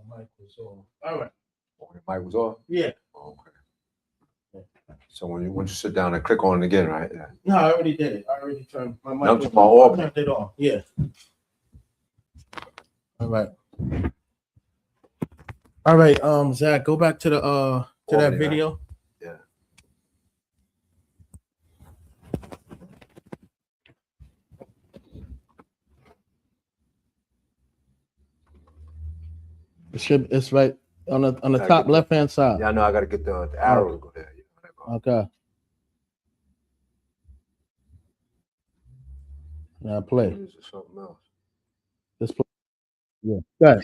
My mic was on. All right. Oh, your mic was off? Yeah. Oh, okay. So when you sit down and click on it again, right? Yeah. No, I already did it. I already turned my mic. No, my Albany. Turned it on. Yeah. All right. All right. Zach, go back to the Albany, that video. Right? Yeah. It's right on the top left hand side. Yeah, I know. I got to get the arrow to go there. Okay. Now play. Something else. Let's play. Yeah. Go ahead.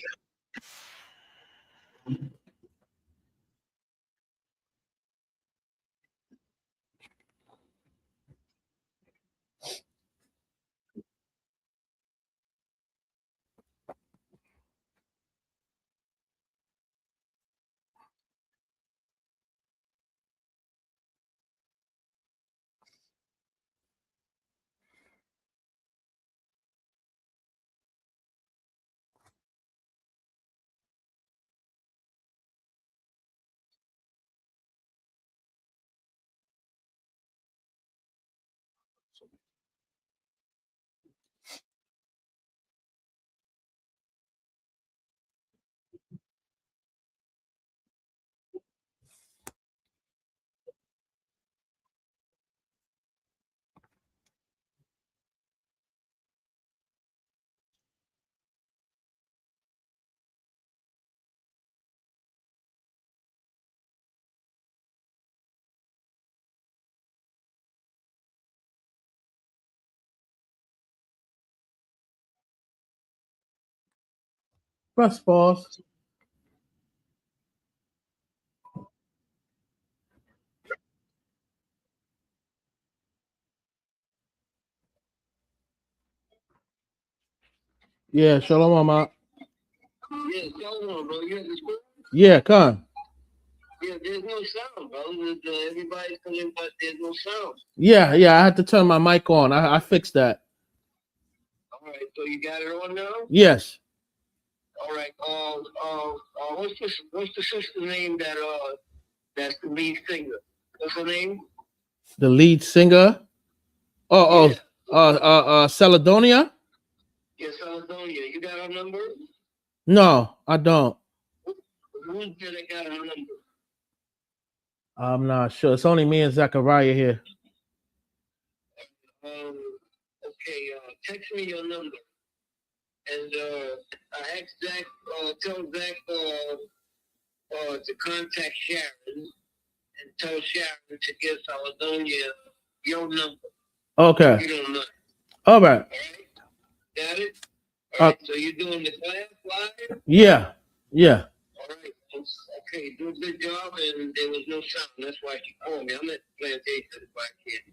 Press pause. Yeah, shalom, mama. Yeah, shalom, bro. You at the school? Yeah, come. Yeah, there's no sound, bro. Everybody's coming, but there's no sound. Yeah, I had to turn my mic on. I fixed that. All right, so you got it on now? Yes. All right. What's the sister name that's the lead singer? What's her name? The lead singer. Celedonia? Yeah, Caledonia. You got her number? No, I don't. Who's there that got her number? I'm not sure. It's only me and Zachariah here. Okay, text me your number. And I asked Zach, tell Zach to contact Sharon and tell Sharon to give Caledonia your number. Okay. You don't know. All right. All right. Got it? All right. So you're doing the class live? Yeah. All right. Okay, do a good job, and there was no sound. That's why she called me. I'm at the plantation, that's why I can't.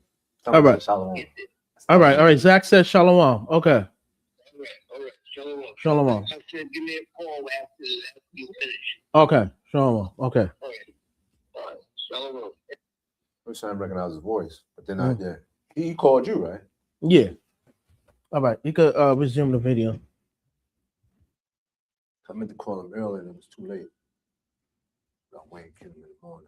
All right. All right. Zach says shalom. Okay. All right. Shalom. Shalom. I said give me a call after you finish. Okay. Shalom. Okay. All right. Shalom. First time I recognize his voice, but then not yet. He called you, right? Yeah. All right. You could resume the video. I meant to call him earlier and it was too late. I'm waiting for him in the morning.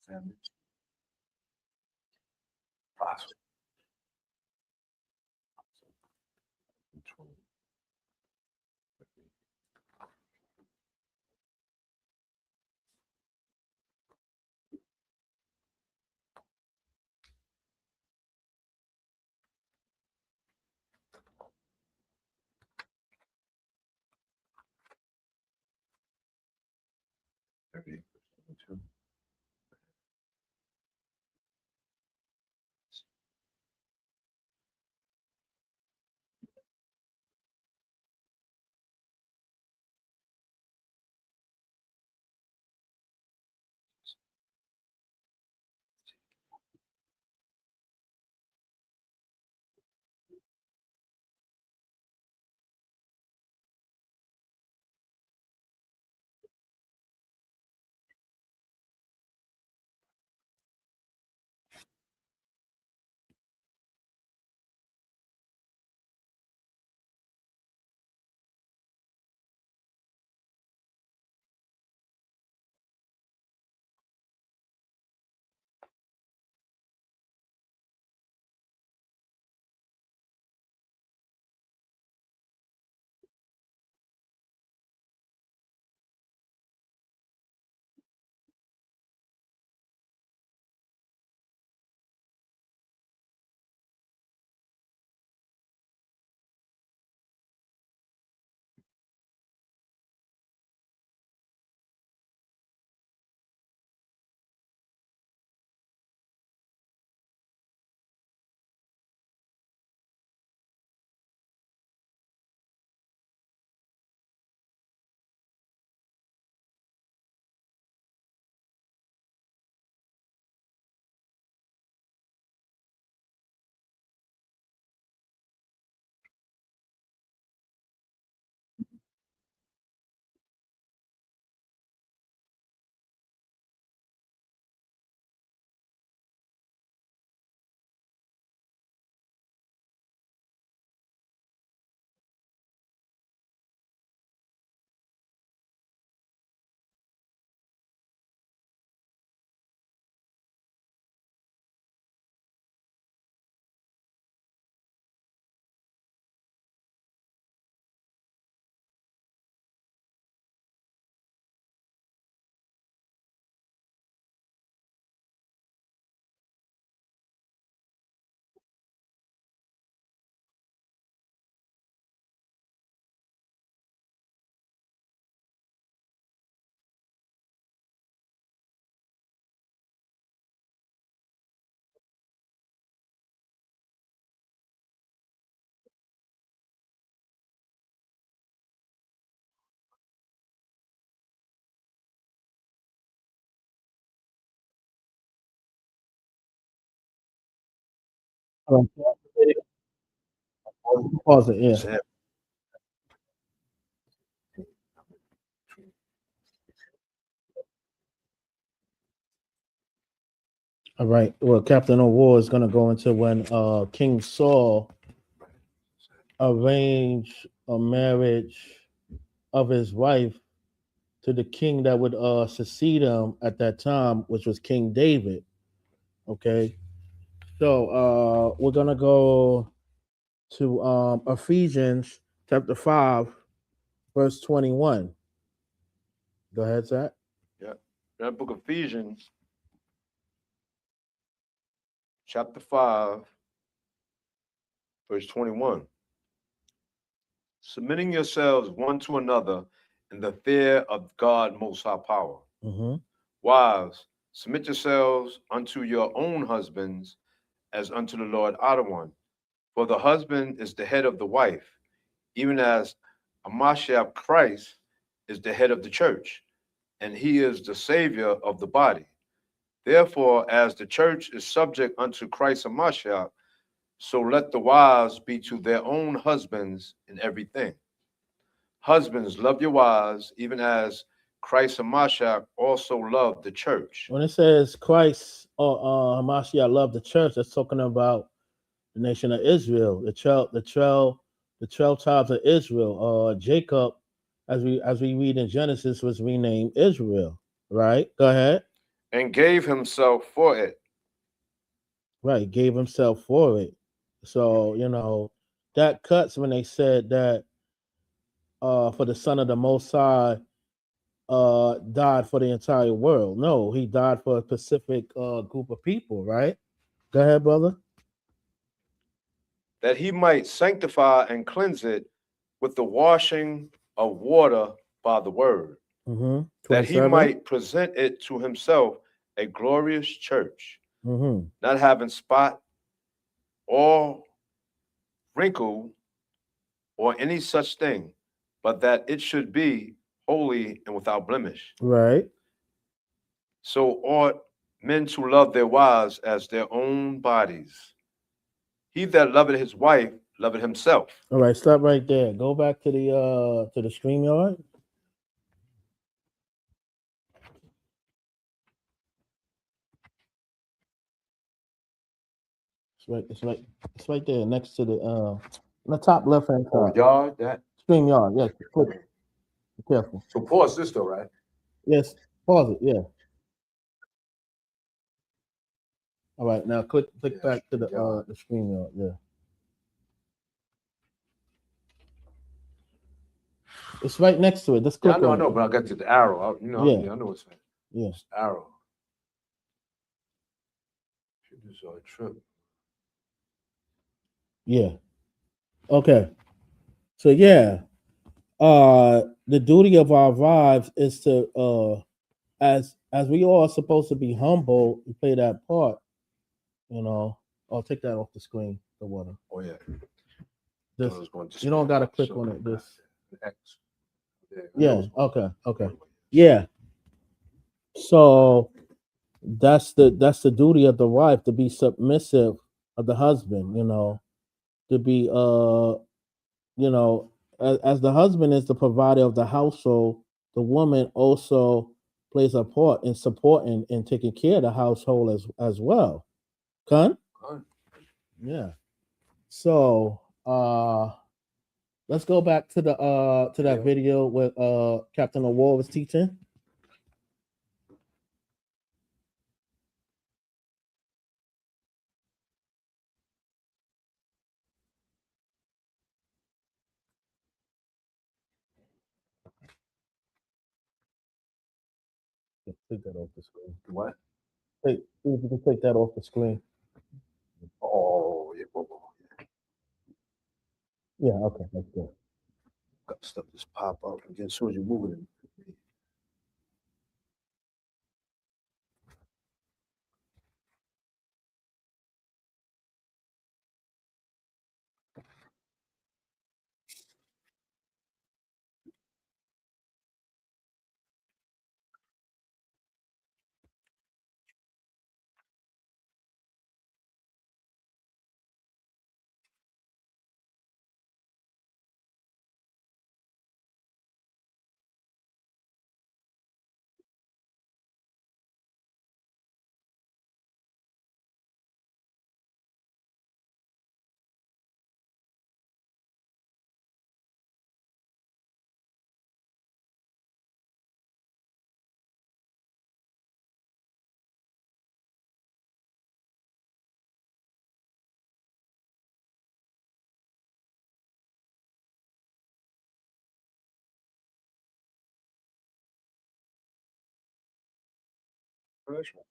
Family. Possible. Pause it. Yeah. Sam. All right. Well, Captain Ahwar is going to go into when King Saul arranged a marriage of his wife to the king that would succeed him at that time, which was King David. Okay. So we're going to go to Ephesians chapter 5, verse 21. Go ahead, Zach. Yeah. That book of Ephesians, chapter 5, verse 21. Submitting yourselves one to another in the fear of God most high power. Mm-hmm. Wives, submit yourselves unto your own husbands as unto the Lord our one. For the husband is the head of the wife, even as Amashiach Christ is the head of the church, and he is the savior of the body. Therefore, as the church is subject unto Christ Amashiach, so let the wives be to their own husbands in everything. Husbands, love your wives, even as Christ Hamashiach also loved the church. When it says Christ or Hamashiach loved the church, that's talking about the nation of Israel, the 12 tribes of Israel. Jacob, as we read in Genesis, was renamed Israel. Right? Go ahead. And gave himself for it. Right, gave himself for it. So that cuts when they said that for the Son of the Most High died for the entire world. No, he died for a specific group of people. Right? Go ahead, brother. That he might sanctify and cleanse it with the washing of water by the word, Mm-hmm. that he might present it to himself a glorious church, not having spot or wrinkle or any such thing, but that it should be holy and without blemish. Right. So ought men to love their wives as their own bodies. He that loveth his wife loveth himself. All right, stop right there. Go back to the StreamYard. It's right there next to the the top left hand side. Yard, that. StreamYard, yes. Click. Be careful. So pause this though, right? Yes. Pause it, yeah. All right, now click back to the StreamYard, yeah. It's right next to it. Just click I on know, it. but I got to the arrow. I know what's that. Yeah. It's arrow. This is a trip. Yeah. Okay. So yeah. The duty of our wives is to as we all are supposed to be humble and play that part, I'll take that off the screen, the water. Oh yeah. This, you don't gotta click on it. This X. yeah, okay. Yeah. So that's the duty of the wife, to be submissive of the husband, to be as the husband is the provider of the household, the woman also plays a part in supporting and taking care of the household as well. Con? Yeah. So let's go back to that video where Captain Ahwar was teaching. Take that off the screen. What? See if you can take that off the screen. Oh yeah. Yeah, okay, that's good. Got stuff just pop up again as soon as you move it. commercial.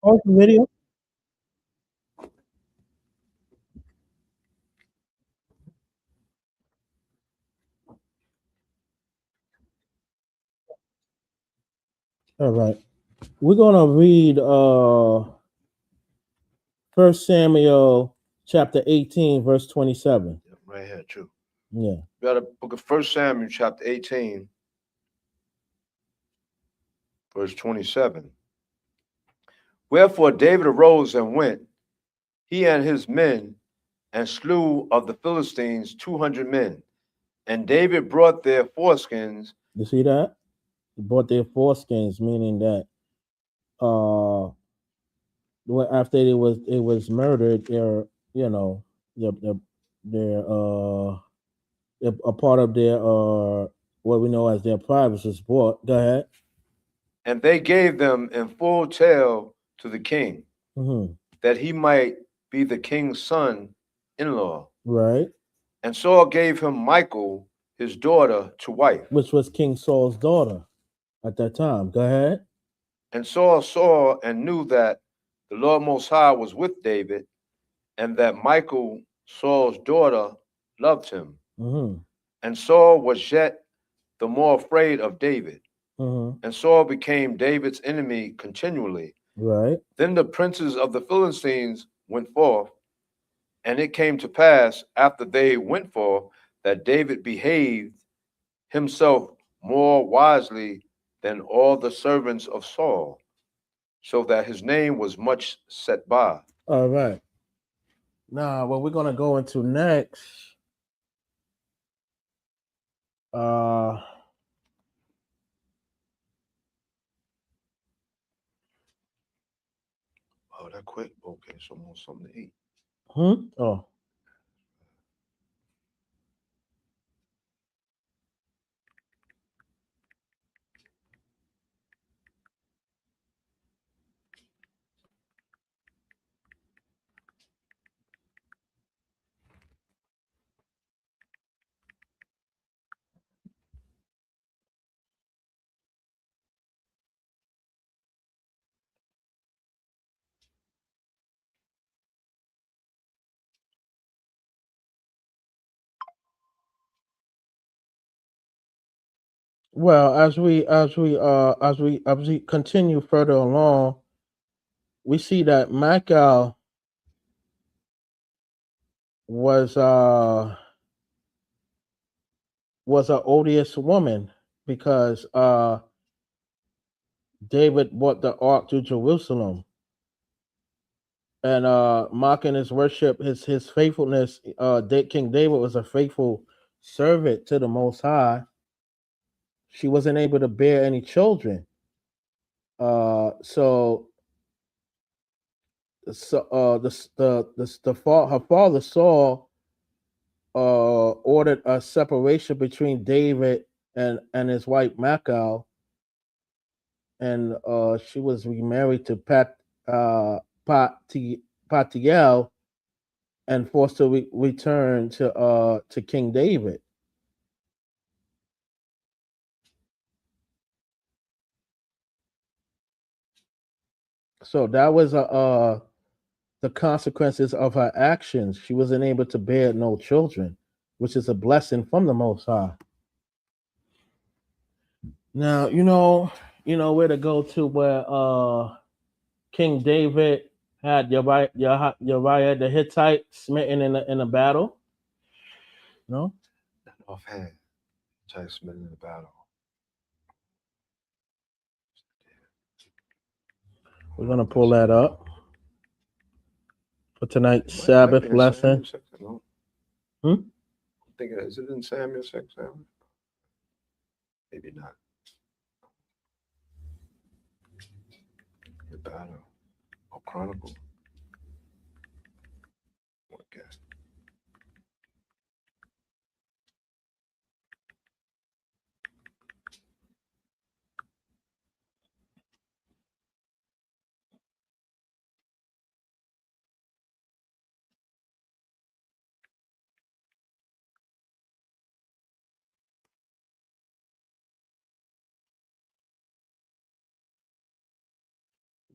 Pause the video. All right. We're gonna read 1 Samuel chapter 18, verse 27. Right here, true. Yeah. We got a book of 1 Samuel, chapter 18, verse 27. Wherefore David arose and went, he and his men, and slew of the Philistines 200 men. And David brought their foreskins. You see that? He bought their foreskins, meaning that after it was murdered, they're a part of their what we know as their privates was bought. Go ahead. And they gave them in full tale to the king, that he might be the king's son-in-law. Right. And Saul gave him Michal, his daughter, to wife. Which was King Saul's daughter at that time. Go ahead. And Saul saw and knew that the Lord Most High was with David, and that Michal, Saul's daughter, loved him. And Saul was yet the more afraid of David. And Saul became David's enemy continually. Right. Then the princes of the Philistines went forth, and it came to pass after they went forth that David behaved himself more wisely than all the servants of Saul, so that his name was much set by. All right. Now, what we're gonna go into next, Oh, that quick? Okay, so I want something to eat. Oh. Well, as we continue further along, we see that Michal was an odious woman because David brought the ark to Jerusalem, and mocking his worship, his faithfulness. King David was a faithful servant to the Most High. She wasn't able to bear any children. So her father Saul ordered a separation between David and his wife Michal, and she was remarried to Patiel, and forced to return to King David. So that was the consequences of her actions. She wasn't able to bear no children, which is a blessing from the Most High. Now you know where to go to where King David had Uriah the Hittite smitten in a battle. No, Not offhand. Try submitting in the battle. we're gonna pull that up for tonight's Might Sabbath be in lesson. Samuel 6, no? Hmm? I'm thinking, is it in Samuel 6? Maybe not. The battle. Or Chronicle. Okay.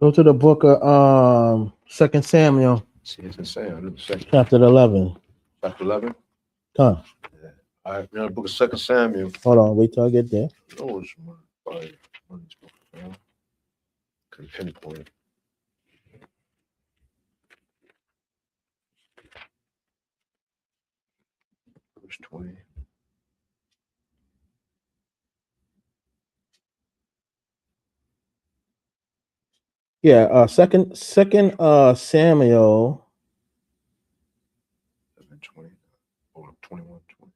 Go to the book of 2 Samuel, See, it's in Samuel. Chapter chapter 11. 11. Come, Yeah. All right, we're in the book of 2 Samuel. hold on, wait till I get there. Oh, it's one of these books, man. Couldn't pinpoint it. Verse 20. Yeah, second Samuel 20. Oh, 21, 20.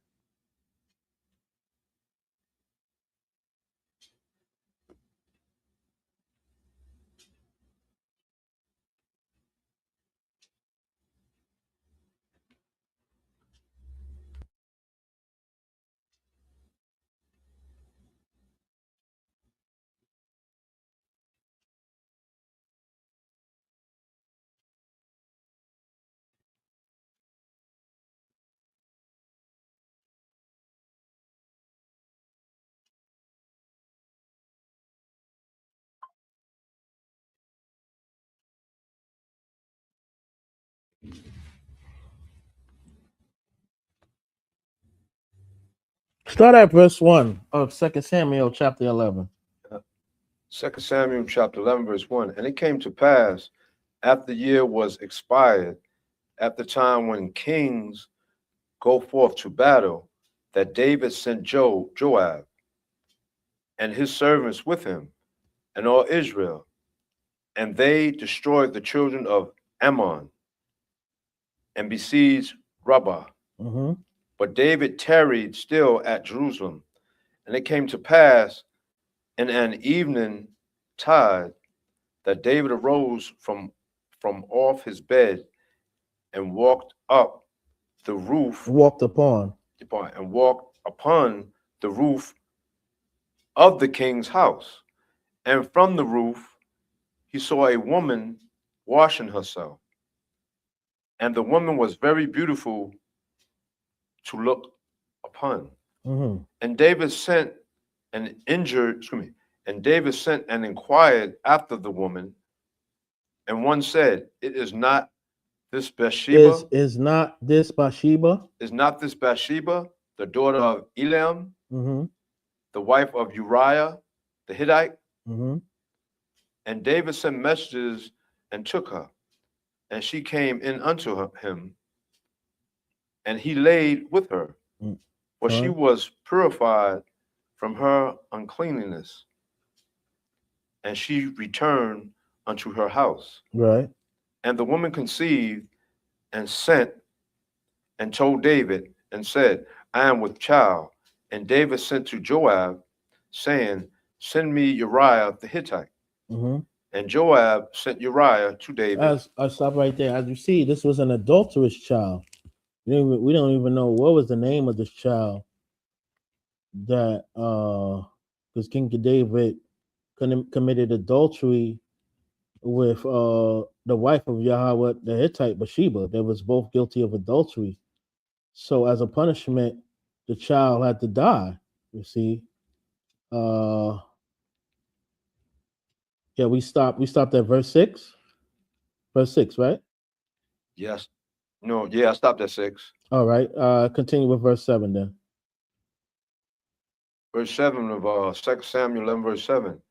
Start at verse 1 of 2 Samuel chapter 11. 2 Samuel chapter 11, verse 1. And it came to pass, after the year was expired, at the time when kings go forth to battle, that David sent Joab and his servants with him, and all Israel, and they destroyed the children of Ammon and besieged Rabbah. Mm-hmm. But David tarried still at Jerusalem. And it came to pass in an evening tide that David arose from off his bed and walked up the roof Walked upon. and walked upon the roof of the king's house. And from the roof he saw a woman washing herself. And the woman was very beautiful to look upon. Mm-hmm. And David sent and David sent and inquired after the woman, and one said, "It is not this Bathsheba? Is not this Bathsheba? Is not this Bathsheba, the daughter of Eliam, Mm-hmm. the wife of Uriah the Hittite?" Mm-hmm. And David sent messengers and took her, and she came in unto him, and he laid with her, for she was purified from her uncleanness, and she returned unto her house. Right. And the woman conceived and sent and told David and said, I am with child. And David sent to Joab, saying, Send me Uriah the Hittite. Mm-hmm. And Joab sent Uriah to David. As I stop right there. As you see, this was an adulterous child. We don't even know what was the name of this child that because King David committed adultery with the wife of Yahweh the Hittite, Bathsheba. They was both guilty of adultery. So as a punishment, the child had to die. You see, yeah, we stopped at verse 6. Verse 6, right? Yes. No, yeah, I stopped at 6. All right. Continue with verse 7 then. Verse 7 of 2 Samuel 11, verse 7.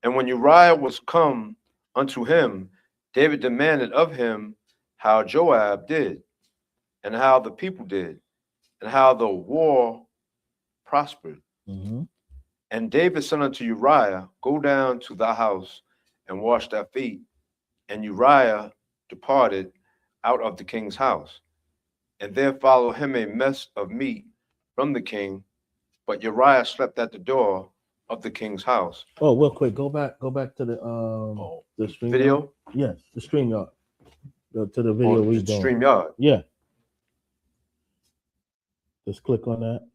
And when Uriah was come unto him, David demanded of him how Joab did, and how the people did, and how the war prospered. Mm-hmm. And David said unto Uriah, Go down to thy house and wash thy feet. And Uriah departed out of the king's house. And there followed him a mess of meat from the king, but Uriah slept at the door of the king's house. Oh, real quick, go back to the stream Video? yard. Yes, the stream yard. To the video On we the doing. StreamYard. Yeah. Just click on that.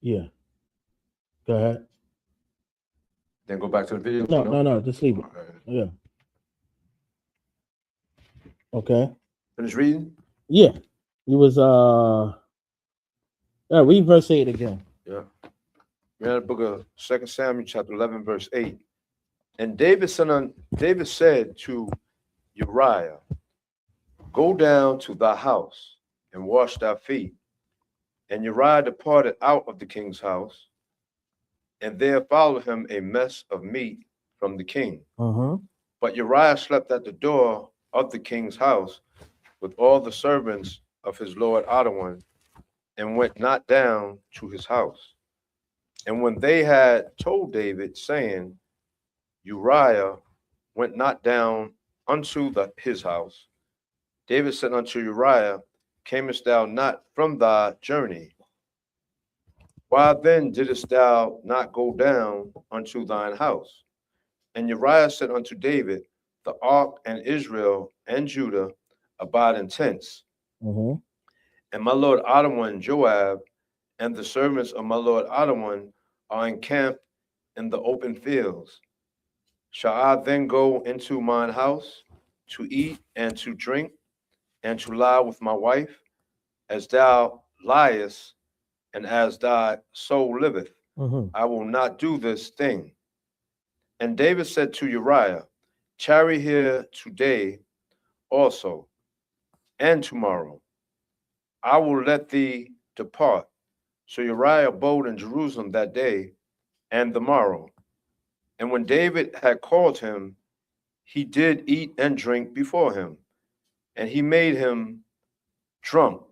Yeah. Go ahead. Then go back to the video. No, just leave it. Okay. Yeah. Okay. Finish reading? Yeah. You was read verse 8 again. Yeah. We're in the book of 2 Samuel chapter 11, verse 8. And David said to Uriah, Go down to thy house and wash thy feet. And Uriah departed out of the king's house, and there followed him a mess of meat from the king. Uh-huh. But Uriah slept at the door of the king's house with all the servants of his lord Odius, and went not down to his house. And when they had told David, saying, Uriah went not down unto his house, David said unto Uriah, Camest thou not from thy journey? Why then didst thou not go down unto thine house? And Uriah said unto David, The ark and Israel and Judah abide in tents. Uh-huh. And my lord Odius and Joab and the servants of my lord Odius are encamped in the open fields. Shall I then go into mine house to eat and to drink and to lie with my wife, as thou liest, and as thy soul liveth? Uh-huh. I will not do this thing. And David said to Uriah, Tarry here today also, and tomorrow. I will let thee depart. So Uriah abode in Jerusalem that day and the morrow. And when David had called him, he did eat and drink before him, and he made him drunk.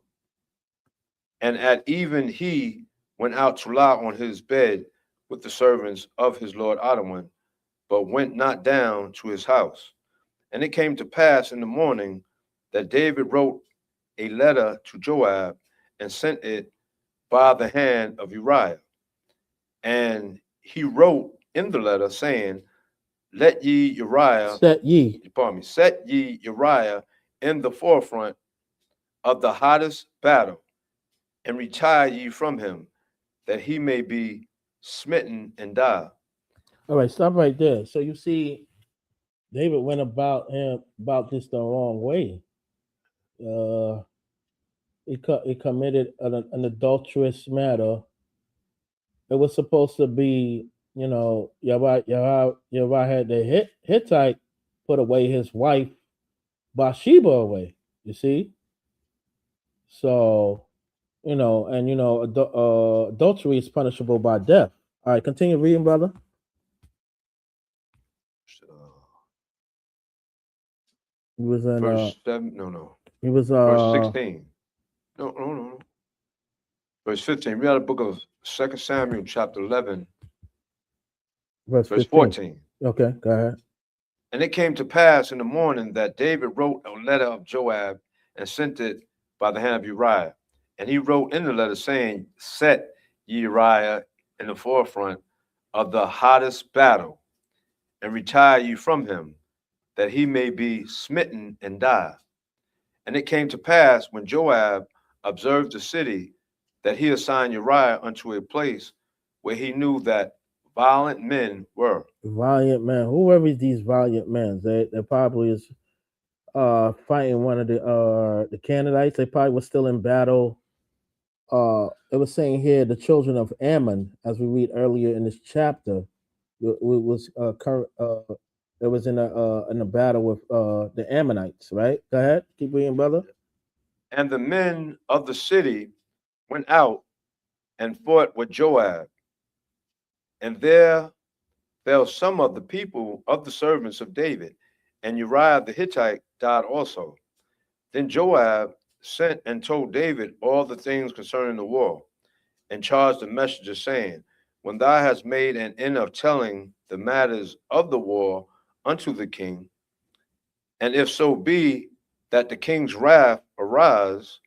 And at even he went out to lie on his bed with the servants of his lord Odius, but went not down to his house. And it came to pass in the morning that David wrote a letter to Joab and sent it by the hand of Uriah. And he wrote in the letter, saying, Set ye Uriah in the forefront of the hottest battle, and retire ye from him, that he may be smitten and die. All right, stop right there. So you see, David went about this the wrong way. He committed an adulterous matter. It was supposed to be, Uriah had the Hittite put away his wife Bathsheba away. You see, so adultery is punishable by death. All right, continue reading, brother. He was in verse 7. No. He was verse 16. No. Verse 15. We had a book of 2 Samuel chapter 11. Verse 14. Okay, go ahead. And it came to pass in the morning that David wrote a letter of Joab and sent it by the hand of Uriah. And he wrote in the letter, saying, Set ye Uriah in the forefront of the hottest battle, and retire ye from him, that he may be smitten and die. And it came to pass, when Joab observed the city, that he assigned Uriah unto a place where he knew that violent men were. Valiant men. Whoever these valiant men, they probably is fighting one of the Canaanites. They probably were still in battle. It was saying here the children of Ammon, as we read earlier in this chapter, was it was in a battle with the Ammonites, right? Go ahead, keep reading, brother. And the men of the city went out and fought with Joab. And there fell some of the people of the servants of David, and Uriah the Hittite died also. Then Joab sent and told David all the things concerning the war, and charged the messenger, saying, When thou hast made an end of telling the matters of the war unto the king, and if so be that the king's wrath arise,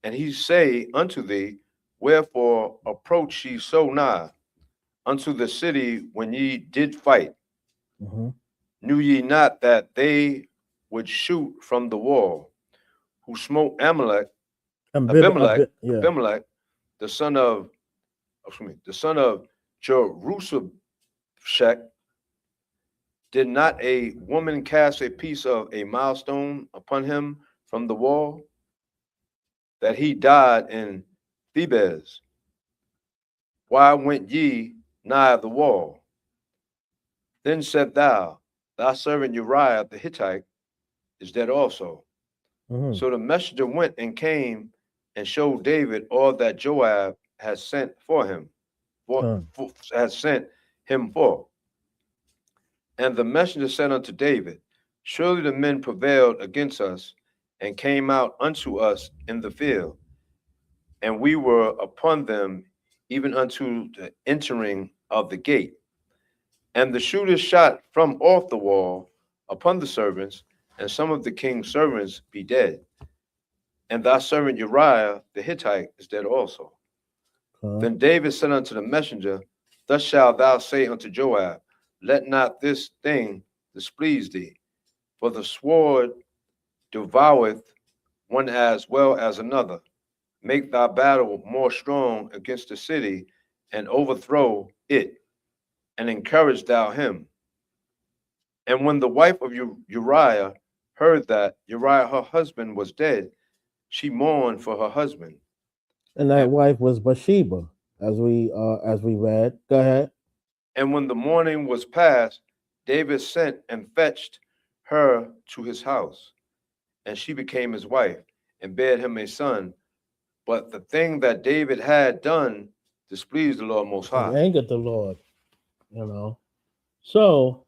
and he say unto thee, Wherefore approach ye so nigh unto the city when ye did fight? Mm-hmm. Knew ye not that they would shoot from the wall, who smote Abimelech, Yeah. the son of Jerusalem? Did not a woman cast a piece of a milestone upon him from the wall, that he died in Thebes? Why went ye nigh the wall? Then said thou, Thy servant Uriah the Hittite is dead also. Mm-hmm. So the messenger went and came and showed David all that Joab had sent for him, had sent him for. And the messenger said unto David, Surely the men prevailed against us, and came out unto us in the field, and we were upon them even unto the entering of the gate. And the shooters shot from off the wall upon the servants, and some of the king's servants be dead. And thy servant Uriah the Hittite is dead also. Then David said unto the messenger, Thus shalt thou say unto Joab, Let not this thing displease thee, for the sword devoureth one as well as another. Make thy battle more strong against the city, and overthrow it, and encourage thou him. And when the wife of Uriah heard that Uriah her husband was dead, she mourned for her husband. And that wife was Bathsheba, as we read. Go ahead. And when the morning was past, David sent and fetched her to his house, and she became his wife, and bare him a son. But the thing that David had done displeased the Lord Most It High. angered the Lord, you know. So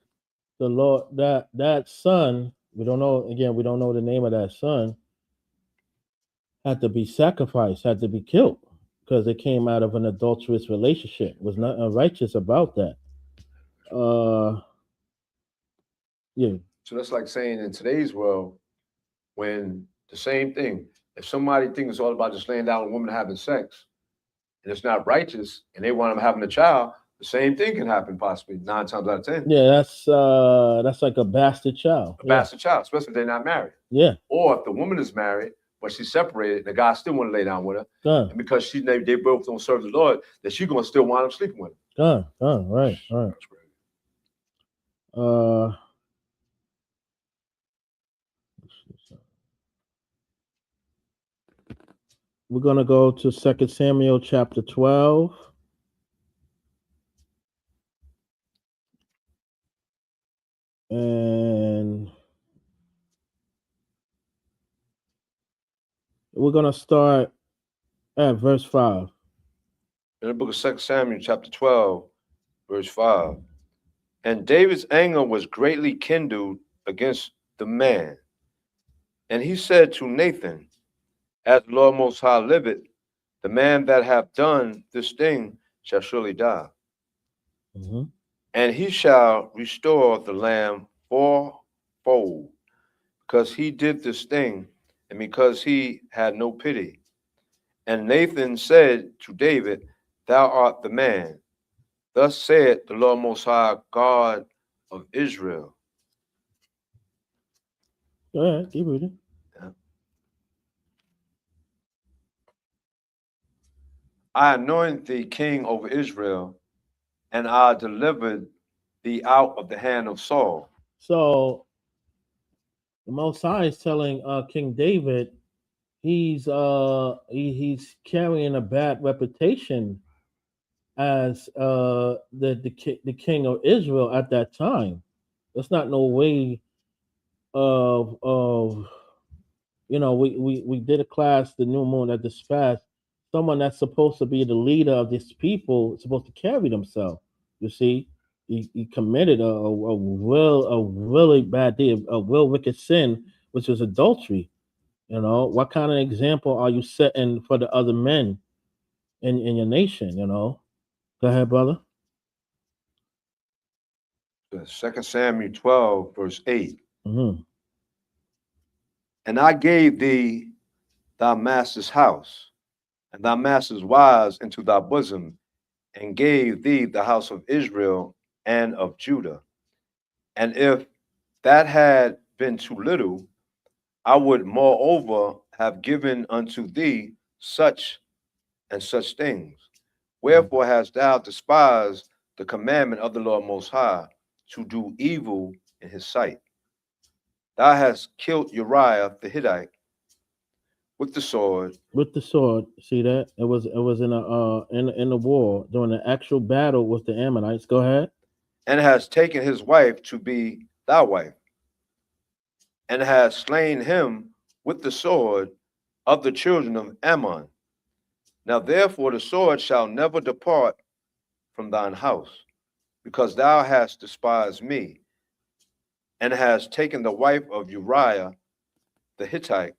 the Lord, that son, we don't know, again, we don't know the name of that son, had to be sacrificed, had to be killed, because it came out of an adulterous relationship. Was not unrighteous about that. Yeah. So that's like saying in today's world, when the same thing, if somebody thinks it's all about just laying down with a woman having sex, and it's not righteous, and they want them having a child, the same thing can happen possibly 9 times out of 10. Yeah, that's like a bastard child. A bastard child, especially if they're not married. Yeah. Or if the woman is married, but she's separated, the guy still want to lay down with her. And because they both don't serve the Lord, that she's gonna still wind up sleeping with him. Right. We're gonna go to 2 Samuel chapter 12. And we're gonna start at verse 5. In the book of 2 Samuel chapter 12, verse 5. And David's anger was greatly kindled against the man. And he said to Nathan, As the Lord Most High liveth, the man that hath done this thing shall surely die. Mm-hmm. And he shall restore the lamb fourfold, because he did this thing, and because he had no pity. And Nathan said to David, Thou art the man. Thus said the Lord Most High, God of Israel. Go ahead, keep reading. I anointed thee king over Israel, and I delivered thee out of the hand of Saul. So The Most High is telling King David he's carrying a bad reputation as the king of Israel at that time. That's not no way of we did a class the new moon at this fast. Someone that's supposed to be the leader of these people is supposed to carry themselves. You see, he committed a really bad deed, a real wicked sin, which is adultery. What kind of example are you setting for the other men in your nation? Go ahead, brother. 2 Samuel 12, verse 8. Mm-hmm. And I gave thee thy master's house, and thy master's wives into thy bosom, and gave thee the house of Israel and of Judah. And if that had been too little, I would moreover have given unto thee such and such things. Wherefore hast thou despised the commandment of the Lord Most High, to do evil in his sight? Thou hast killed Uriah the Hittite with the sword. With the sword, see that it was in the war during the actual battle with the Ammonites. Go ahead. And hast taken his wife to be thy wife, and hast slain him with the sword of the children of Ammon. Now therefore the sword shall never depart from thine house, because thou hast despised me, and hast taken the wife of Uriah the Hittite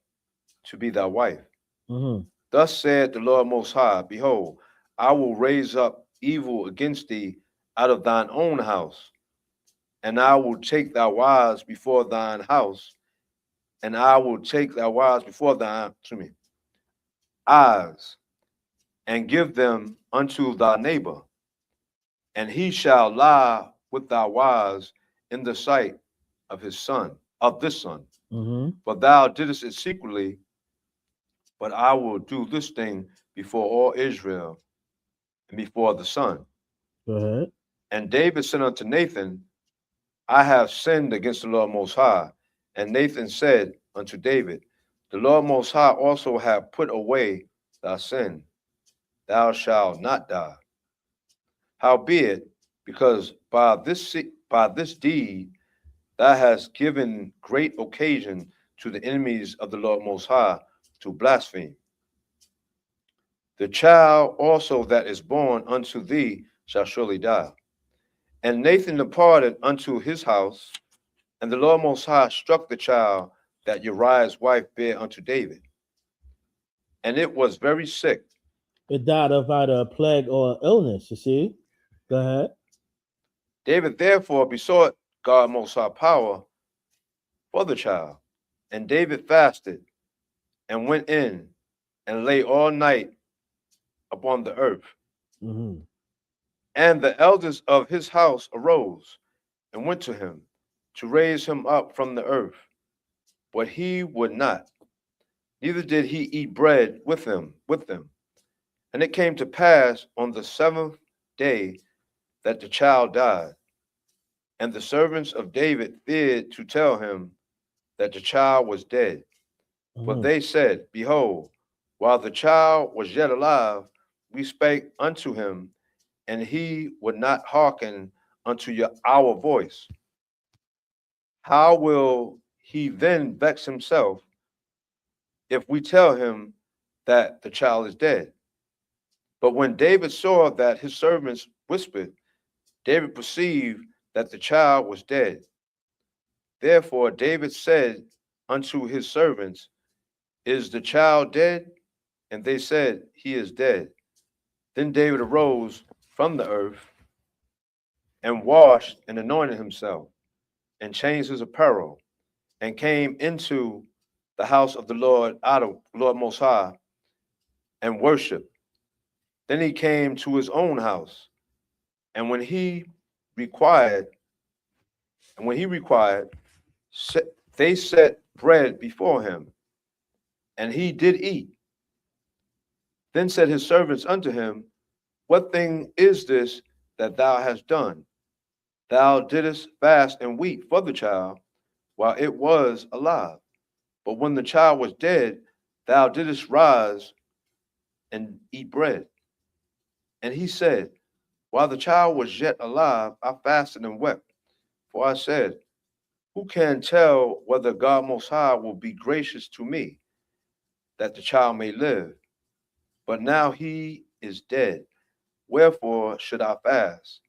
to be thy wife. Mm-hmm. Thus said the Lord Most High, behold, I will raise up evil against thee out of thine own house, and I will take thy wives before thine house, and I will take thy wives before thine eyes, and give them unto thy neighbor, and he shall lie with thy wives in the sight of his son, of this son. Mm-hmm. For thou didst it secretly, but I will do this thing before all Israel and before the sun. Go ahead. And David said unto Nathan, I have sinned against the Lord Most High. And Nathan said unto David, the Lord Most High also hath put away thy sin. Thou shalt not die. Howbeit, because by this deed thou hast given great occasion to the enemies of the Lord Most High to blaspheme. The child also that is born unto thee shall surely die. And Nathan departed unto his house, and the Lord Most High struck the child that Uriah's wife bare unto David. And it was very sick. It died of either a plague or illness, you see. Go ahead. David therefore besought God Most High power for the child. And David fasted and went in and lay all night upon the earth. Mm-hmm. And the elders of his house arose and went to him to raise him up from the earth. But he would not, neither did he eat bread with them. And it came to pass on the 7th day that the child died. And the servants of David feared to tell him that the child was dead. For Mm-hmm. they said, behold, while the child was yet alive, we spake unto him, and he would not hearken unto our voice. How will he then vex himself if we tell him that the child is dead? But when David saw that his servants whispered, David perceived that the child was dead. Therefore David said unto his servants, is the child dead? And they said, he is dead. Then David arose from the earth and washed and anointed himself and changed his apparel and came into the house of the Lord Most High and worshiped. Then he came to his own house, and when he required, they set bread before him, and he did eat. Then said his servants unto him, what thing is this that thou hast done? Thou didst fast and weep for the child. while it was alive. But when the child was dead, thou didst rise and eat bread. And he said, while the child was yet alive, I fasted and wept. For I said, who can tell whether God Most High will be gracious to me, that the child may live? But now he is dead. Wherefore should I fast?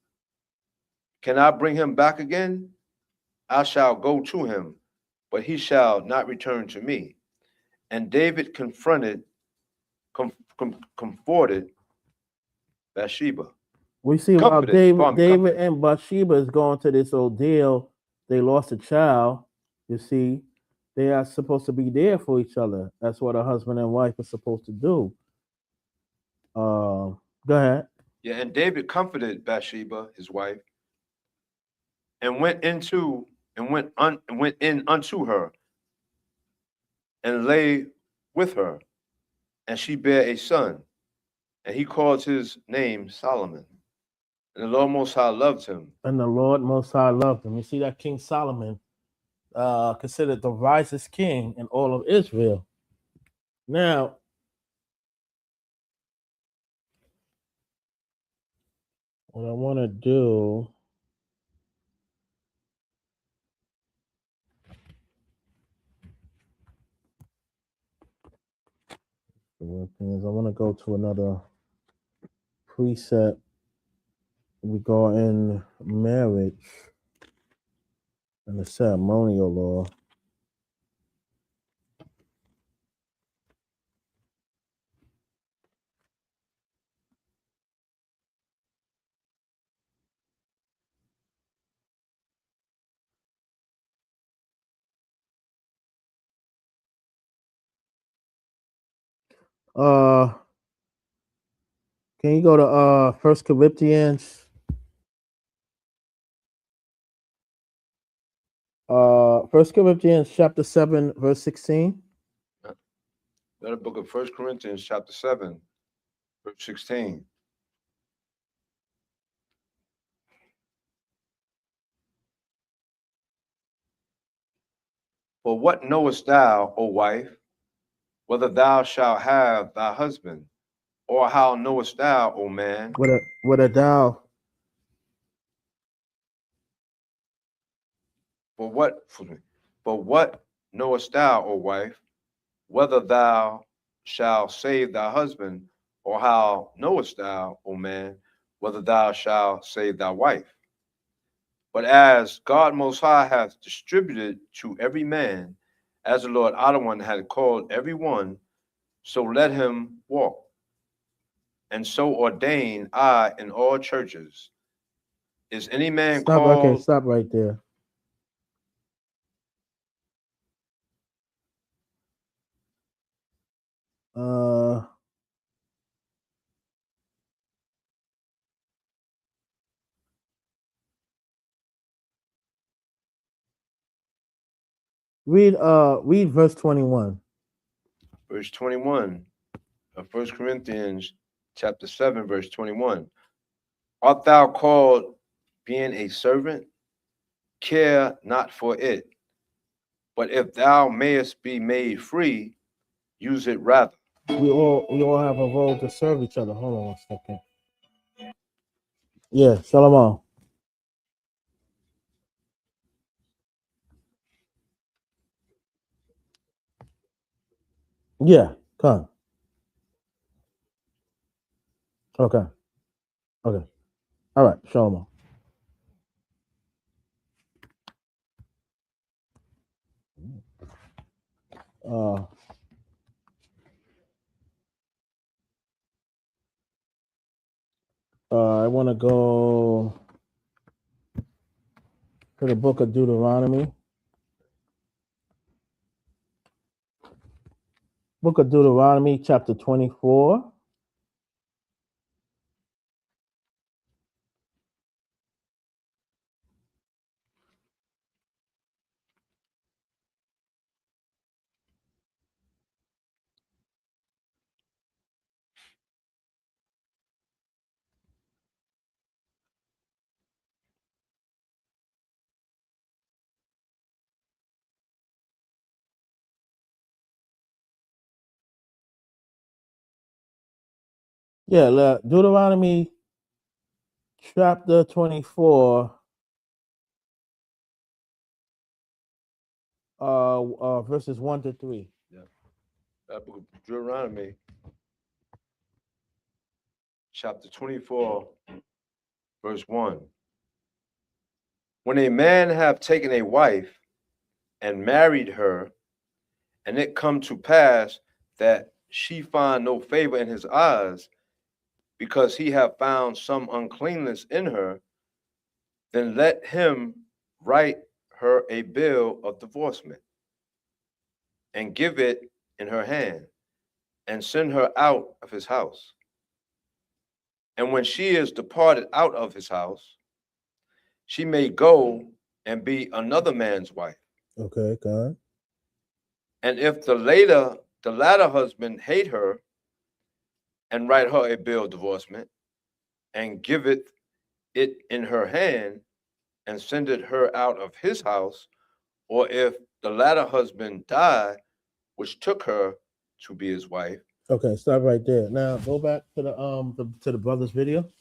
Can I bring him back again? I shall go to him, but he shall not return to me. And David comforted Bathsheba. We see while Comforted, pardon me, David comforted. and Bathsheba is going to this ordeal, they lost a child. You see, they are supposed to be there for each other. That's what a husband and wife are supposed to do. Go ahead. Yeah, and David comforted Bathsheba, his wife, and went in unto her, and lay with her, and she bare a son, and he called his name Solomon. And the Lord Most High loved him. And the Lord Most High loved him. You see that King Solomon, considered the wisest king in all of Israel. Now, what I want to do is I want to go to another precept. We go in marriage and the ceremonial law. Can you go to First Corinthians? First Corinthians chapter 7, verse 16. The book of 1 Corinthians, chapter 7, verse 16. For what knowest thou, O wife, whether thou shalt have thy husband? Or how knowest thou, O man? What a thou. For what knowest thou, O wife, whether thou shalt save thy husband? Or how knowest thou, O man, whether thou shalt save thy wife? But as God Most High hath distributed to every man, as the Lord Adonai had called every one, so let him walk. And so ordain I in all churches. Is any man Stop. Okay, called? stop right there. Read verse 21. Verse 21 of 1 Corinthians chapter 7, verse 21. Art thou called being a servant? Care not for it. But if thou mayest be made free, use it rather. We all have a role to serve each other. Hold on one second. Yeah, Shalom. Yeah, come. Okay. Okay. All right, Shalom. Uh I want to go to the book of Deuteronomy. Book of Deuteronomy, chapter 24. Yeah, Deuteronomy chapter 24, verses 1 to 3. That book of Deuteronomy, chapter 24, verse 1. When a man have taken a wife and married her, and it come to pass that she find no favor in his eyes, because he have found some uncleanness in her, then let him write her a bill of divorcement, and give it in her hand, and send her out of his house. And when she is departed out of his house, she may go and be another man's wife. Okay, God. And if the latter husband hate her, and write her a bill of divorcement, and giveth it in her hand, and sendeth her out of his house, or if the latter husband die, which took her to be his wife. Okay, stop right there. Now go back to the brother's video.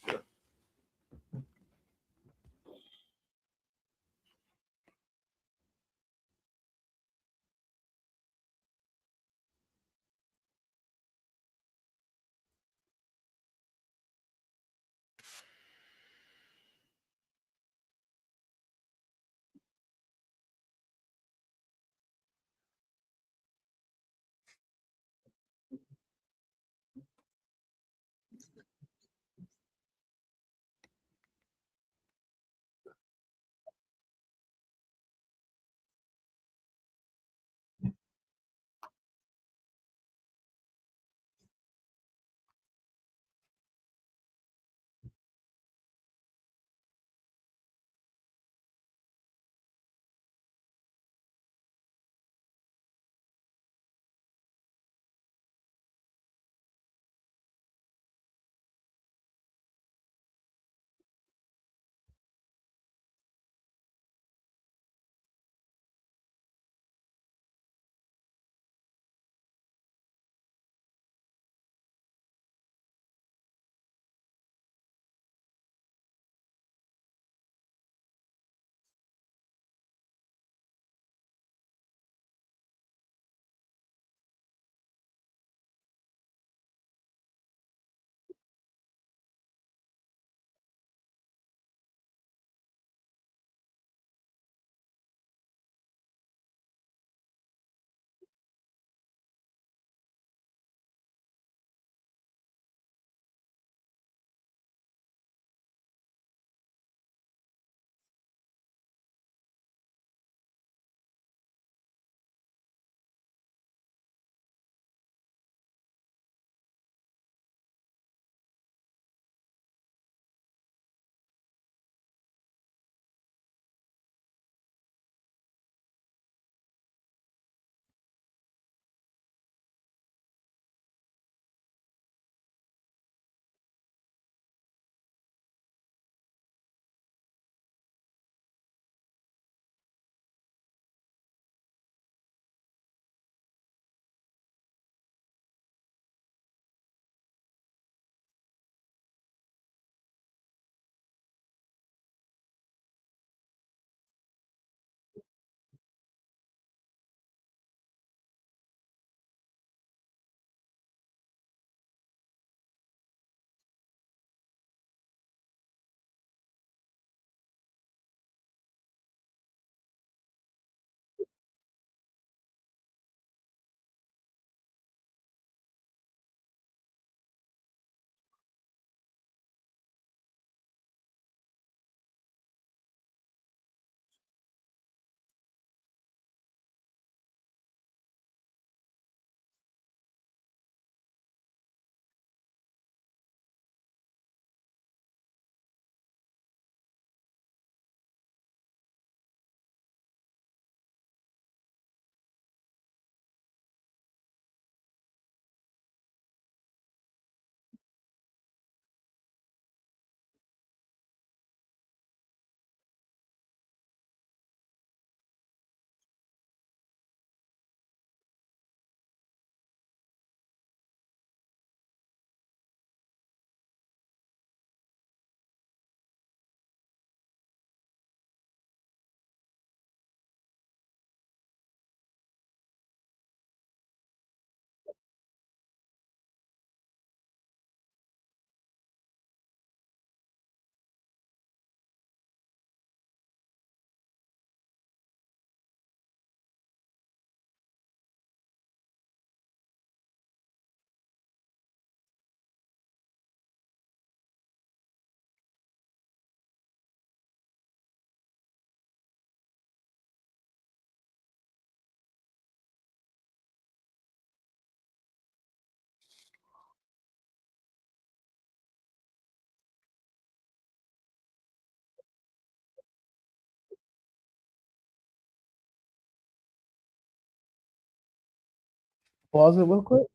Pause it real quick.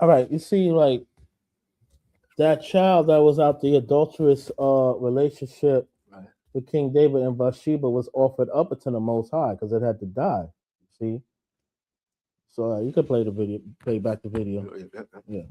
All right, you see, like that child that was out the adulterous relationship Right. with King David and Bathsheba was offered up to the Most High because it had to die. See, so you can play the video, play back the video. Yeah.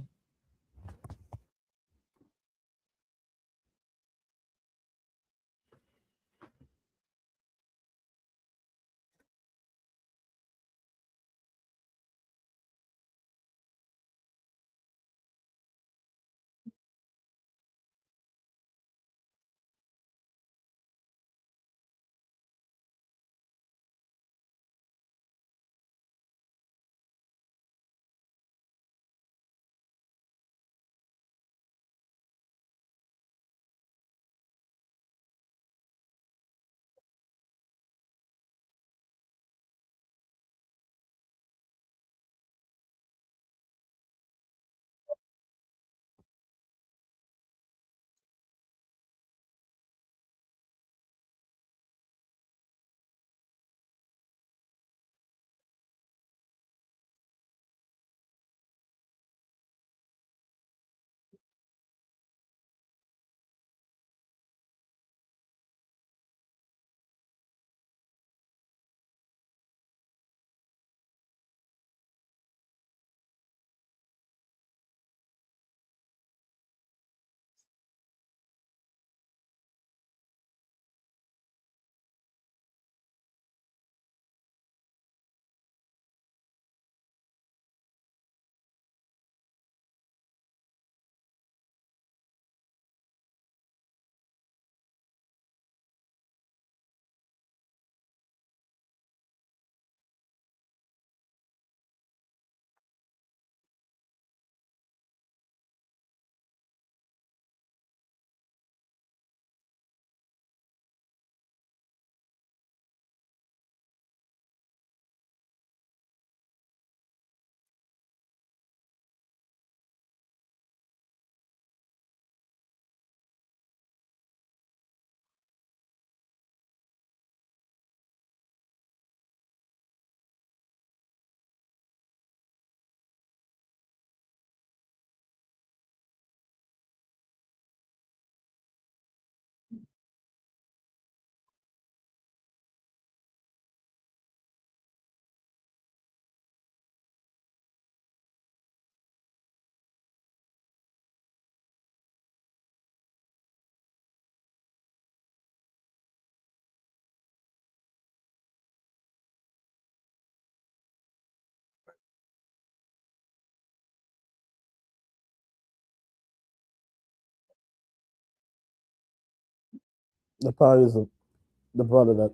The probably is the brother that.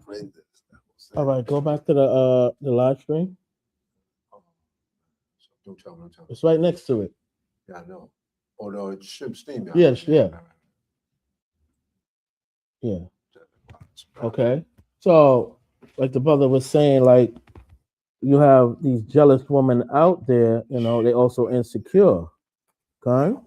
explain this. All right, go back to the live stream. Don't tell me. Don't tell me. It's right next to it. Yeah, I know. Oh no, it should steam. Yes, yeah. Yeah. Okay. So, like the brother was saying, like you have these jealous women out there, you know, they also insecure. Okay.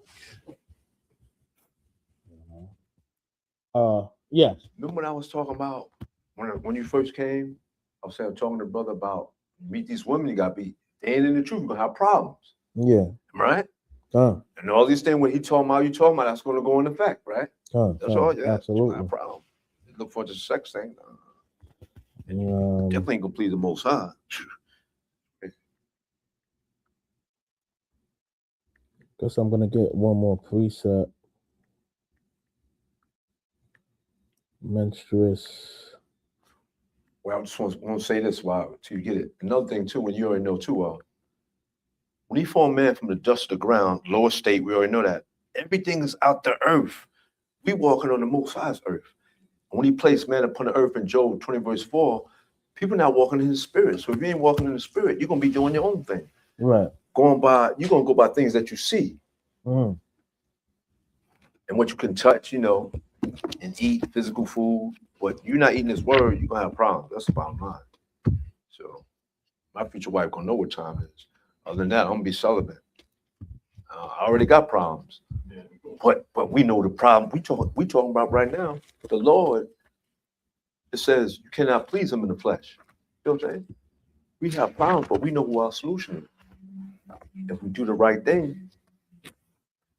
Yes. Remember what I was talking about when you first came? I was saying, talking to the brother about meet these women you got beat. They ain't in the truth. You're gonna have problems. Yeah. Right? And all these things what he talking about, you talking about, that's gonna go in effect, right? That's all. Yeah. Absolutely. Have problems. Look for the sex thing. Definitely ain't gonna please the Most High. Guess I'm gonna get one more precept. Menstruous. Well, I just want to say this while till you get it. Another thing too, when you already know too, when he formed man from the dust of the ground, lower state, we already know that everything is out the earth. We walking on the Most High's earth. And when he placed man upon the earth in Job 20 verse 4, people not walking in the spirit. So if you ain't walking in the spirit, you're gonna be doing your own thing. Right. You're gonna go by things that you see. Mm. And what you can touch, you know, and eat physical food. But you're not eating this word, you're gonna have problems. That's the bottom line. So my future wife gonna know what time it is. Other than that, I'm gonna be celibate. I already got problems. But we know the problem we talking about right now. The Lord, it says you cannot please him in the flesh. You know what I'm saying? We have problems, but we know who our solution is. If we do the right thing,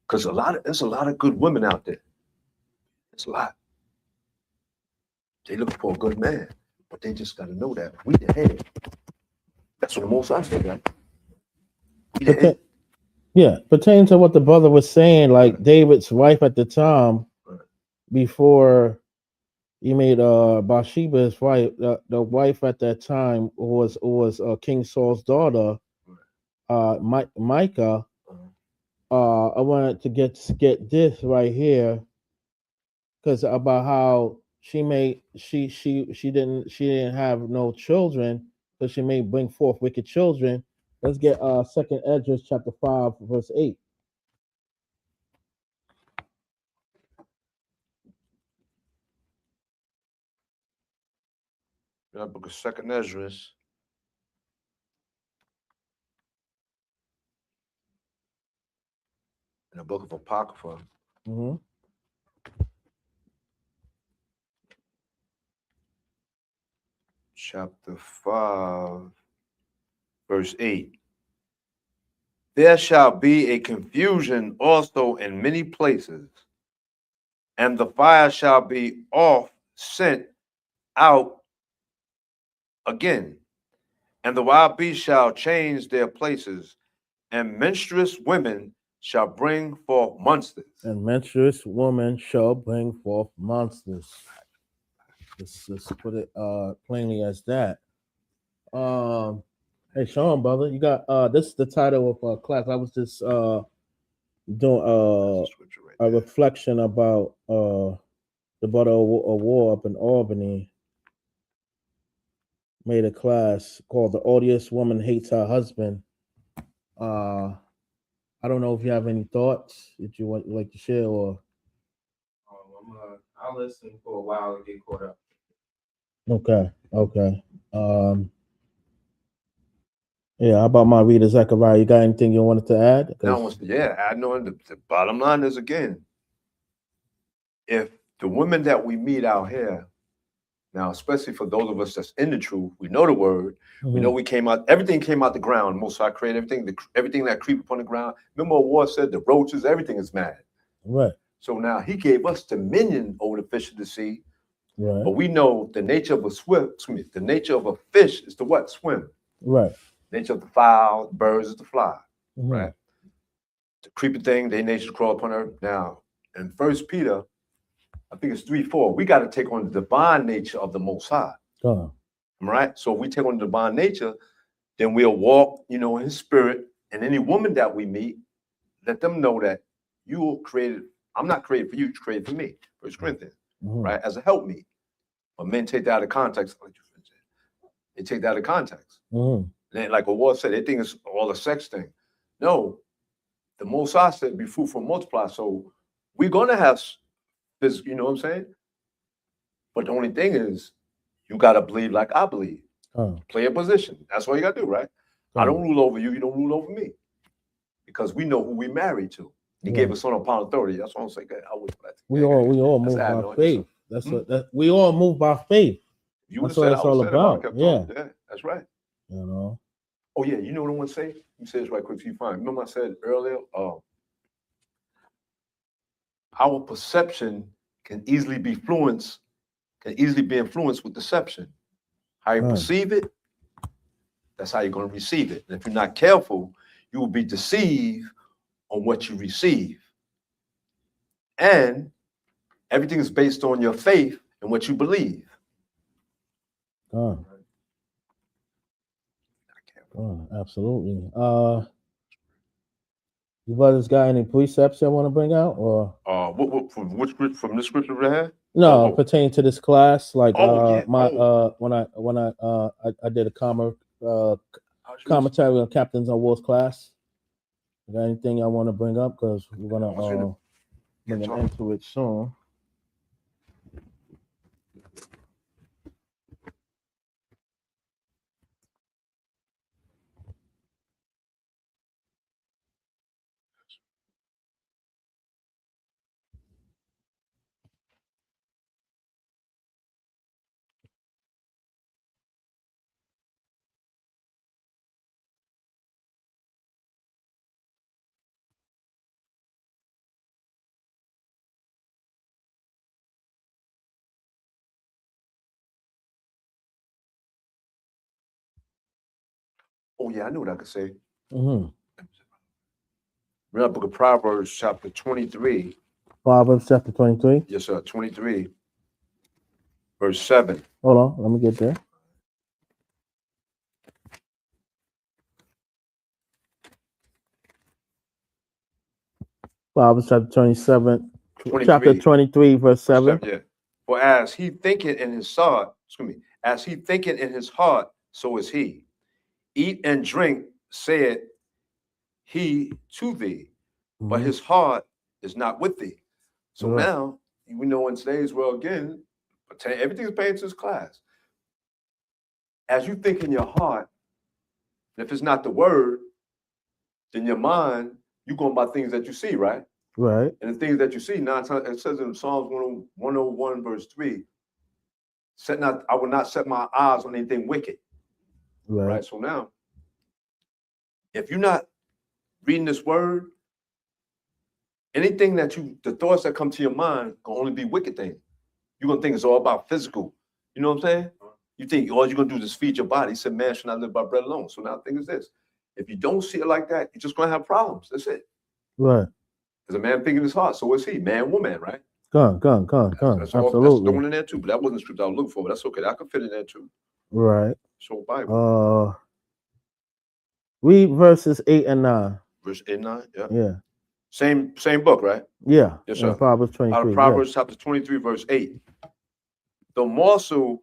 because there's a lot of good women out there. It's a lot. They looking for a good man, but they just gotta know that we the head. That's what the Most High said, right? We the head. Yeah, pertaining to what the brother was saying, like David's wife at the time, before he made Bathsheba his wife, the wife at that time was King Saul's daughter, Micah. I wanted to get this right here, because about how she didn't have no children, so she may bring forth wicked children. Let's get 2nd Esdras chapter 5 verse 8. That book of 2nd Esdras. In the book of Apocrypha. Mm-hmm. Chapter 5, verse 8. There shall be a confusion also in many places, and the fire shall be oft sent out again, and the wild beasts shall change their places, and menstruous women shall bring forth monsters. And menstruous woman shall bring forth monsters. Let's put it plainly as that. Hey Sean, brother, you got this is the title of class. I was just doing a reflection about the brother of war up in Albany. Made a class called "The Odious Woman Hates Her Husband." I don't know if you have any thoughts that you would like to share, or I'll listen for a while and get caught up. okay. Yeah, how about my reader Zechariah? You got anything you wanted to add? Now, I know the bottom line is, again, if the women that we meet out here, now, especially for those of us that's in the truth, we know the word, we know everything came out the ground. Most High created everything that creep upon the ground. Remember what War said, the roaches, everything is mad. Right. So now he gave us dominion over the fish of the sea. Right. But we know the nature of the nature of a fish is to what? Swim. Right. Nature of the fowl, the birds is to fly. Right. The creepy thing, they nature to crawl upon earth. Now, in 1 Peter, I think it's 3:4, we got to take on the divine nature of the Most High. Right? So if we take on the divine nature, then we'll walk, in his spirit. And any woman that we meet, let them know that you were created. I'm not created for you, you're created for me. 1 Corinthians, right? As a helpmeet. But men take that out of context. They take that out of context. Mm-hmm. And like Ahwar said, they think it's all a sex thing. No, the Most High said, be fruitful and multiply. So we're going to have this, you know what I'm saying? But the only thing is, you got to believe like I believe. Play a position. That's all you got to do, right? I don't rule over you. You don't rule over me. Because we know who we married to. He gave us son upon authority. That's what I'm saying. I would. We all move by faith. That's what we all move by faith. You would that's have what said it's all about. Yeah, that's right. You know. Oh yeah, you know what I want to say? Let me say this right quick so you find. Remember I said earlier, our perception can easily be influenced with deception. How you perceive it, that's how you're going to receive it. And if you're not careful, you will be deceived on what you receive. And everything is based on your faith and what you believe. Absolutely. You brothers got any precepts you want to bring out, or from this scripture we had? No, pertaining to this class. Like when I did a commentary on Captain Ahwar's class. You got anything I want to bring up? Because we're gonna bring an end to it soon. Oh yeah, I knew what I could say. Mm-hmm. Read book of Proverbs, chapter 23. Proverbs chapter 23. Yes, sir. 23, verse 7. Hold on, let me get there. Proverbs chapter 27, 23. chapter 23, verse 7. Yeah. For as he thinketh in his heart, so is he. Eat and drink, said he to thee, but his heart is not with thee. So now, we know in today's world, again, everything's paid to this class. As you think in your heart, if it's not the word, then your mind, you're going by things that you see, right? Right. And the things that you see, 9 times, it says in Psalms 101, verse 3, I will not set my eyes on anything wicked. Right. So now, if you're not reading this word, anything the thoughts that come to your mind can only be wicked things. You're going to think it's all about physical. You know what I'm saying? You think all you're going to do is feed your body. He said, man should not live by bread alone. So now the thing is this. If you don't see it like that, you're just going to have problems. That's it. Right. Because a man thinking in his heart, so is he. Man, woman, right? Gone. That's Absolutely. That's going in there too. But that wasn't the script I was looking for. But that's okay. That could fit in there too. Right. So Bible. Read verses 8 and 9. Verse 8 and 9? Yeah. Yeah. Same book, right? Yeah. Yes, sir. Proverbs 23. Out of Proverbs chapter 23, verse 8. The morsel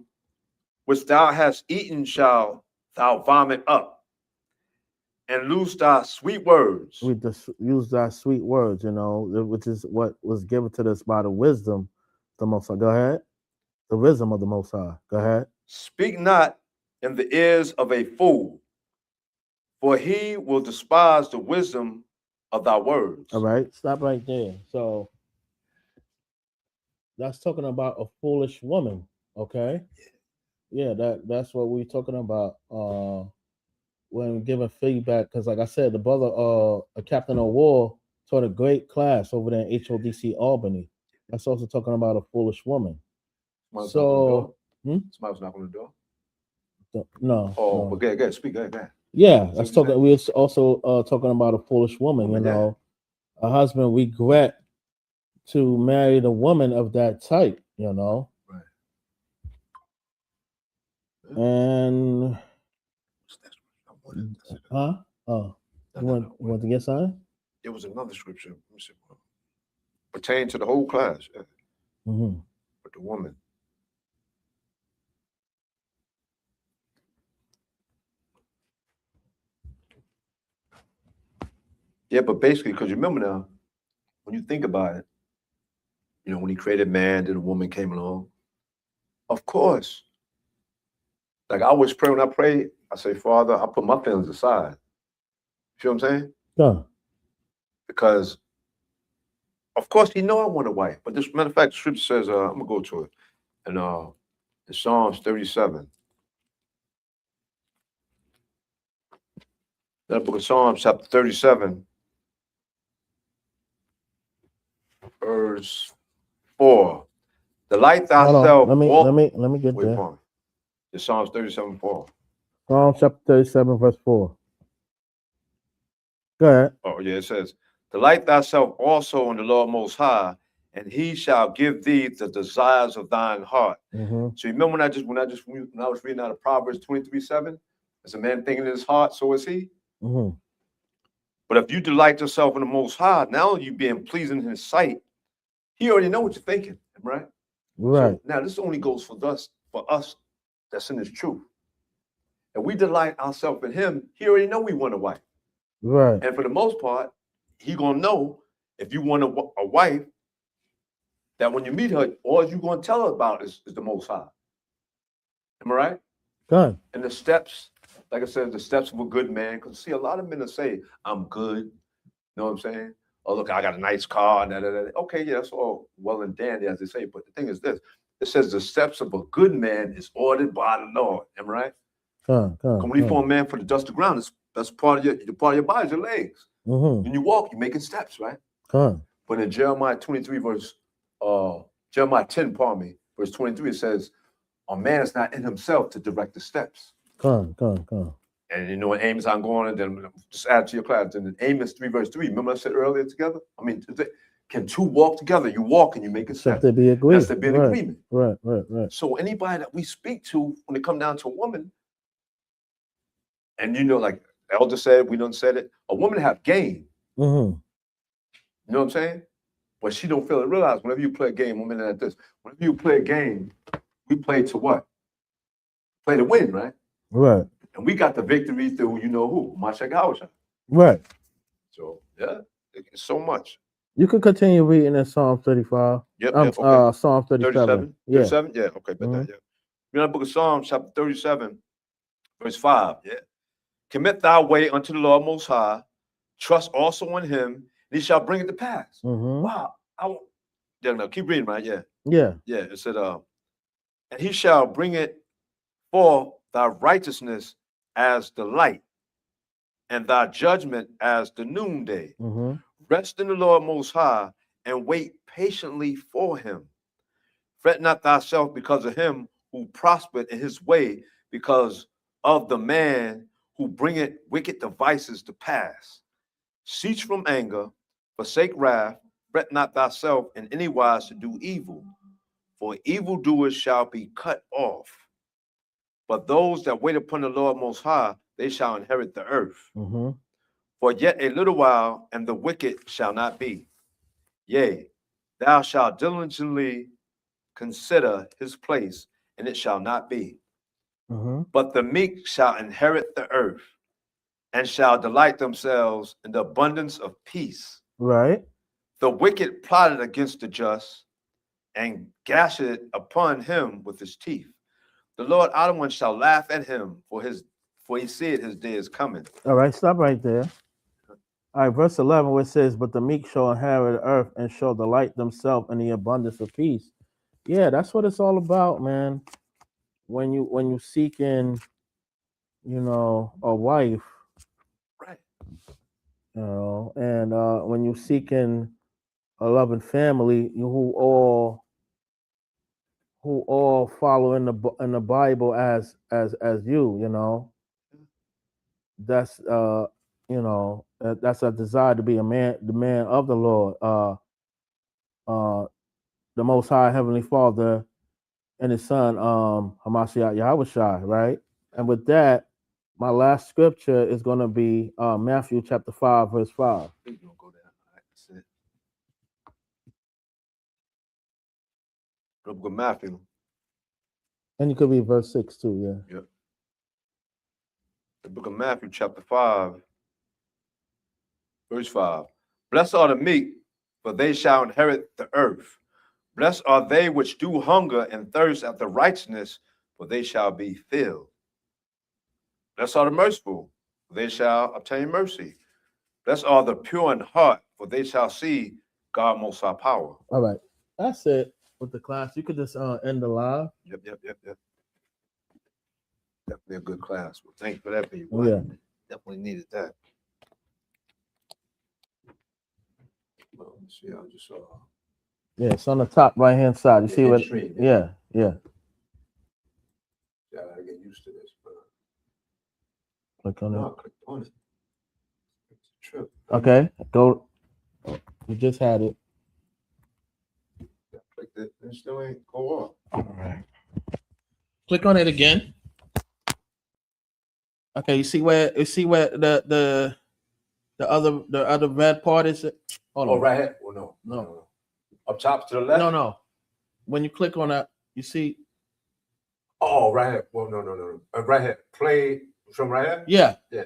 which thou hast eaten shall thou vomit up, and lose thy sweet words. We just use thy sweet words, which is what was given to us by the wisdom, the Most High. Go ahead. The wisdom of the Most High. Go ahead. Speak not in the ears of a fool, for he will despise the wisdom of thy words. All right. Stop right there. So that's talking about a foolish woman. Okay. Yeah, that's what we're talking about when giving feedback. Because like I said, the brother Captain Ahwar taught a great class over there in HODC Albany. That's also talking about a foolish woman. Somebody's So somebody's knocking on the door. No. Oh, no. But go speak. Go ahead. Yeah, that's talking. We're also talking about a foolish woman. A husband regret to marry the woman of that type. Right. And you want to get something? It was another scripture. Let me see. Pertaining to the whole class. Yeah. Mm-hmm. But the woman. Yeah, but basically, because you remember now, when you think about it, you know, when he created man, then a woman came along. Of course. Like I always pray when I pray, I say, Father, I put my feelings aside. You know what I'm saying? Yeah. Because of course he know I want a wife. But this matter of fact, the scripture says, I'm gonna go to it. And in Psalms 37. That book of Psalms, chapter 37, verse 4. Delight Hold on. thyself. Let me get Wait there. for me. It's Psalms 37, 4. Psalm chapter 37, verse 4. Go ahead. Oh, yeah, it says, delight thyself also in the Lord Most High, and he shall give thee the desires of thine heart. Mm-hmm. So you remember when I was reading out of Proverbs 23:7, as a man thinking in his heart, so is he. Mm-hmm. But if you delight yourself in the Most High, now you being pleasing in his sight, he already know what you're thinking, right? Right. So now this only goes for us that's in his truth. And we delight ourselves in him, he already know we want a wife. Right. And for the most part, he gonna know if you want a wife, that when you meet her, all you gonna tell her about is the Most High. Am I right? Good. And the steps, like I said, the steps of a good man. Because see, a lot of men will say, I'm good. You know what I'm saying? Oh, look, I got a nice car. Okay, yeah, that's all well and dandy, as they say. But the thing is this, it says the steps of a good man is ordered by the Lord. Am I right? When you form a man for the dust of the ground, that's part of your body, is your legs. Mm-hmm. When you walk, you're making steps, right? Good. But in Jeremiah 23, Jeremiah 10, pardon me, verse 23, it says, a man is not in himself to direct the steps. Good. And you know, in Amos, I'm going, and then just add to your class. And in Amos 3, verse 3, remember I said earlier together? I mean, can two walk together? You walk and you make a step. Except there be agreement. That's to be an agreement. Right. So anybody that we speak to, when it come down to a woman, and you know, like Elder said, we done said it, a woman have game. Mm-hmm. You know what I'm saying? But she don't feel it. Realize whenever you play a game, women like this, whenever you play a game, we play to what? Play to win, right? Right. And we got the victory through, you know who? Mashak Hawashah. Right. So, yeah, it's so much. You could continue reading in Psalm 35. Yep, okay. Psalm 37. Yeah. 37? Yeah, okay, but that, yeah. Read the book of Psalms, chapter 37, verse 5. Yeah. Commit thy way unto the Lord Most High, trust also in him, and he shall bring it to pass. Mm-hmm. Wow. Yeah, no, keep reading, right? Yeah. Yeah. Yeah, it said, and he shall bring it forth thy righteousness as the light, and thy judgment as the noonday. Mm-hmm. Rest in the Lord Most High, and wait patiently for him. Fret not thyself because of him who prospered in his way, because of the man who bringeth wicked devices to pass. Cease from anger, forsake wrath, fret not thyself in any wise to do evil, for evildoers shall be cut off. But those that wait upon the Lord Most High, they shall inherit the earth. Mm-hmm. For yet a little while, and the wicked shall not be. Yea, thou shalt diligently consider his place, and it shall not be. Mm-hmm. But the meek shall inherit the earth, and shall delight themselves in the abundance of peace. Right. The wicked plotted against the just, and gashed it upon him with his teeth. The Lord Odius shall laugh at him, for he said his day is coming. All right, stop right there. All right, verse 11, where it says, but the meek shall inherit the earth and shall delight themselves in the abundance of peace. Yeah, that's what it's all about, man. When you seeking, a wife, Right. and when you seeking a loving family, who all follow in the Bible as you, that's that's a desire to be the man of the Lord, the Most High Heavenly Father and His Son, Hamashiach Yahushua, right? And with that, my last scripture is going to be Matthew chapter 5, verse 5. Please don't go there. All right, that's it. The book of Matthew. And you could read verse 6 too, yeah. Yep. The book of Matthew, chapter 5, Verse 5. Blessed are the meek, for they shall inherit the earth. Blessed are they which do hunger and thirst after righteousness, for they shall be filled. Blessed are the merciful, for they shall obtain mercy. Blessed are the pure in heart, for they shall see God Most High power. All right. That's it with the class. You could just end the live. Yep. Definitely a good class. Well, thank you for that, people. Yeah. Definitely needed that. Well, let's see. I just saw. Yeah, it's on the top right hand side. You see what? Stream, Yeah. Yeah, I gotta get used to this. But Click on no, it. I clicked on it. It's a trip. Okay. Go. You just had it. I clicked it. It still ain't go off. All right. Click on it again. Okay. You see where the other red part is? Hold on. Oh, right here. Well, no. Up top to the left. No. When you click on that, you see. Oh, right here. Well, no. Right here. Play from right here. Yeah. Yeah.